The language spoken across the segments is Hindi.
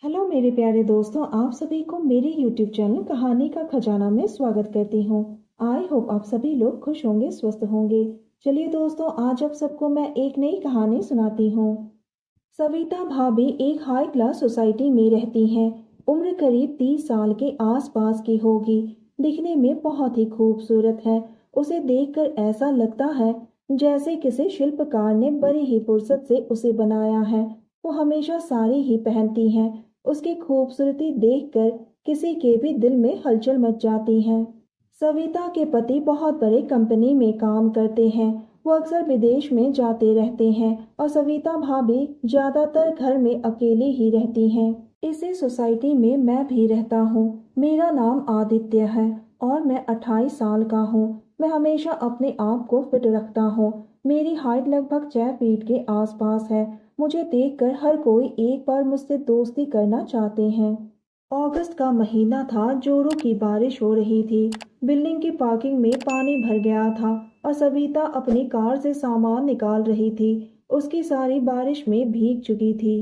हेलो मेरे प्यारे दोस्तों, आप सभी को मेरे यूट्यूब चैनल कहानी का खजाना में स्वागत करती हूँ। आई होप आप सभी लोग खुश होंगे, स्वस्थ होंगे। चलिए दोस्तों, आज आप सबको मैं एक नई कहानी सुनाती हूँ। सविता भाभी एक हाई क्लास सोसाइटी में रहती हैं। उम्र करीब 30 साल के आसपास की होगी। दिखने में बहुत ही खूबसूरत है। उसे देखकर ऐसा लगता है जैसे किसी शिल्पकार ने बड़ी ही फुर्सत से उसे बनाया है। वो हमेशा साड़ी ही पहनती हैं। उसकी खूबसूरती देखकर किसी के भी दिल में हलचल मच जाती है। सविता के पति बहुत बड़े कंपनी में काम करते हैं। वो अक्सर विदेश में जाते रहते हैं और सविता भाभी ज्यादातर घर में अकेली ही रहती हैं। इसी सोसाइटी में मैं भी रहता हूँ। मेरा नाम आदित्य है और मैं 28 साल का हूँ। मैं हमेशा अपने आप को फिट रखता हूँ। मेरी हाइट लगभग 6 फीट के आसपास है। मुझे देखकर हर कोई एक बार मुझसे दोस्ती करना चाहते हैं। अगस्त का महीना था, जोरों की बारिश हो रही थी। बिल्डिंग की पार्किंग में पानी भर गया था और सविता अपनी कार से सामान निकाल रही थी। उसकी सारी बारिश में भीग चुकी थी।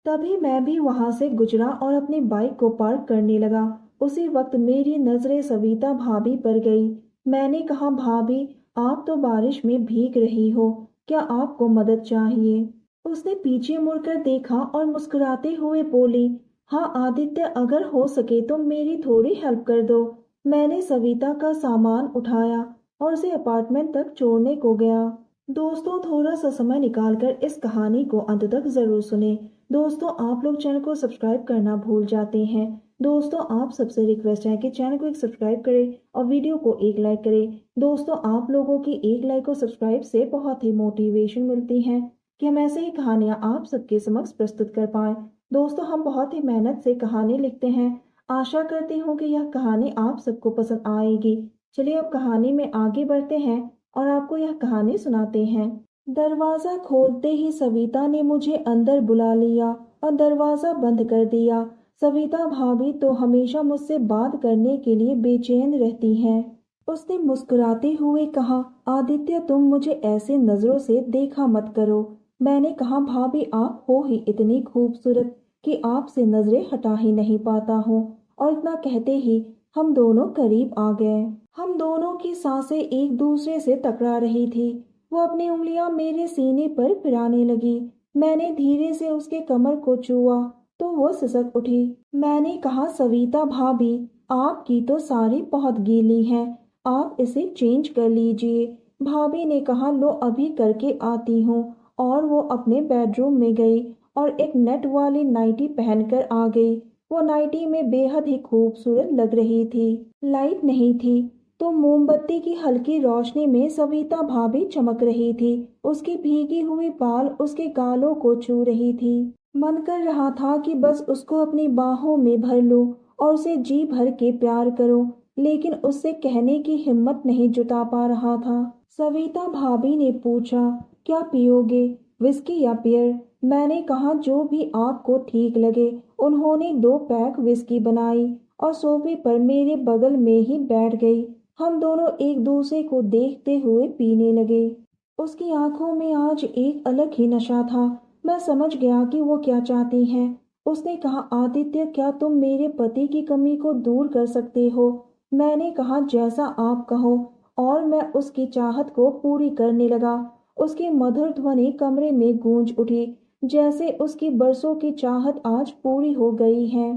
तभी मैं भी वहां से गुजरा और अपनी बाइक को पार्क करने लगा। उसी वक्त मेरी नजरें सविता भाभी पर गई। मैंने कहा, भाभी, आप तो बारिश में भीग रही हो, क्या आपको मदद चाहिए? उसने पीछे मुड़कर देखा और मुस्कुराते हुए बोली, हाँ आदित्य, अगर हो सके तो मेरी थोड़ी हेल्प कर दो। मैंने सविता का सामान उठाया और उसे अपार्टमेंट तक छोड़ने को गया। दोस्तों, थोड़ा सा समय निकालकर इस कहानी को अंत तक जरूर सुने। दोस्तों, आप लोग चैनल को सब्सक्राइब करना भूल जाते हैं। दोस्तों, आप सबसे रिक्वेस्ट है कि चैनल को एक सब्सक्राइब करें और वीडियो को एक लाइक करें। दोस्तों, आप लोगों की एक लाइक और सब्सक्राइब से बहुत ही मोटिवेशन मिलती है कि हम ऐसे ही कहानियां आप सबके समक्ष प्रस्तुत कर पाएं। दोस्तों, हम बहुत ही मेहनत से कहानी लिखते हैं। आशा करती हूँ कि यह कहानी आप सबको पसंद आएगी। चलिए अब कहानी में आगे बढ़ते हैं और आपको यह कहानी सुनाते हैं। दरवाजा खोलते ही सविता ने मुझे अंदर बुला लिया और दरवाजा बंद कर दिया। सविता भाभी तो हमेशा मुझसे बात करने के लिए बेचैन रहती हैं। उसने मुस्कुराते हुए कहा, आदित्य, तुम मुझे ऐसे नजरों से देखा मत करो। मैंने कहा, भाभी, आप हो ही इतनी खूबसूरत कि आपसे नजरें हटा ही नहीं पाता हूँ। और इतना कहते ही हम दोनों करीब आ गए। हम दोनों की सांसें एक दूसरे से टकरा रही थी। वो अपनी उंगलियां मेरे सीने पर फिराने लगी। मैंने धीरे से उसके कमर को छुआ तो वो सिसक उठी। मैंने कहा, सविता भाभी, आपकी तो साड़ी बहुत गीली है, आप इसे चेंज कर लीजिए। भाभी ने कहा, लो अभी करके आती हूँ। और वो अपने बेडरूम में गई और एक नेट वाली नाइटी पहनकर आ गई। वो नाइटी में बेहद ही खूबसूरत लग रही थी। लाइट नहीं थी तो मोमबत्ती की हल्की रोशनी में सविता भाभी चमक रही थी। उसकी भीगी हुई बाल उसके गालों को छू रही थी। मन कर रहा था कि बस उसको अपनी बाहों में भर लूं और उसे जी भर के प्यार करूं, लेकिन उससे कहने की हिम्मत नहीं जुटा पा रहा था। सविता भाभी ने पूछा, क्या पियोगे, विस्की या बियर? मैंने कहा, जो भी आपको ठीक लगे। उन्होंने 2 पैक विस्की बनाई और सोफे पर मेरे बगल में ही बैठ गई। हम दोनों एक दूसरे को देखते हुए पीने लगे। उसकी आंखों में आज एक अलग ही नशा था। मैं समझ गया कि वो क्या चाहती हैं। उसने कहा, आदित्य, क्या तुम मेरे पति की कमी को दूर कर सकते हो? मैंने कहा, जैसा आप कहो। और मैं उसकी चाहत को पूरी करने लगा। उसकी मधुर ध्वनि कमरे में गूंज उठी, जैसे उसकी बरसों की चाहत आज पूरी हो गई है।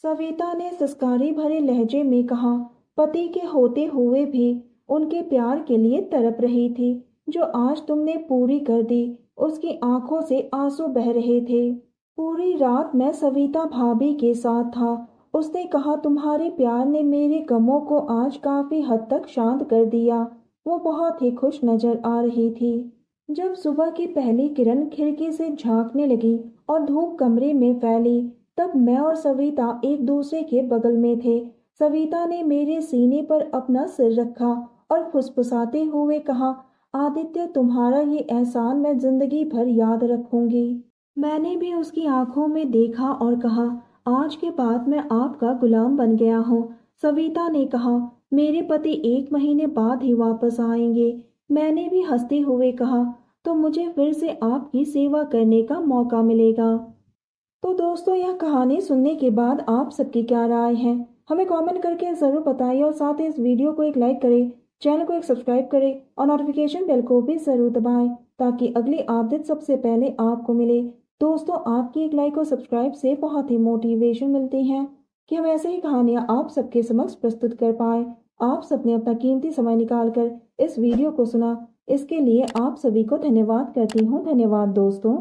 सविता ने सिसकारी भरे लहजे में कहा, पति के होते हुए भी उनके प्यार के लिए तड़प रही थी, जो आज तुमने पूरी कर दी। उसकी आंखों से आंसू बह रहे थे। पूरी रात मैं सविता भाभी के साथ था। उसने कहा, तुम्हारे प्यार ने मेरे गमों को आज काफी हद तक शांत कर दिया। वो बहुत ही खुश नजर आ रही थी। जब सुबह की पहली किरण खिड़की से झांकने लगी और धूप कमरे में फैली, तब मैं और सविता एक दूसरे के बगल में थे। सविता ने मेरे सीने पर अपना सिर रखा और फुसफुसाते हुए कहा, आदित्य, तुम्हारा ये एहसान मैं जिंदगी भर याद रखूंगी। मैंने भी उसकी आंखों में देखा और कहा, आज के बाद मैं आपका गुलाम बन गया हूँ। सविता ने कहा, मेरे पति 1 महीने बाद ही वापस आएंगे। मैंने भी हंसते हुए कहा, तो मुझे फिर से आपकी सेवा करने का मौका मिलेगा। तो दोस्तों यह कहानी सुनने के बाद आप सबकी क्या राय है, हमें कमेंट करके ज़रूर बताइए और साथ ही इस वीडियो को एक लाइक करें, चैनल को एक सब्सक्राइब करें और नोटिफिकेशन बेल को भी ज़रूर दबाएं ताकि अगली अपडेट सबसे पहले आपको मिले। दोस्तों आपकी एक लाइक और सब्सक्राइब से बहुत ही मोटिवेशन मिलती है कि हम ऐसे ही कहानियाँ आप सबके समक्ष प्रस्तुत कर पाए। आप सबने अपना कीमती समय निकाल कर इस वीडियो को सुना, इसके लिए आप सभी को धन्यवाद करती हूँ। धन्यवाद दोस्तों।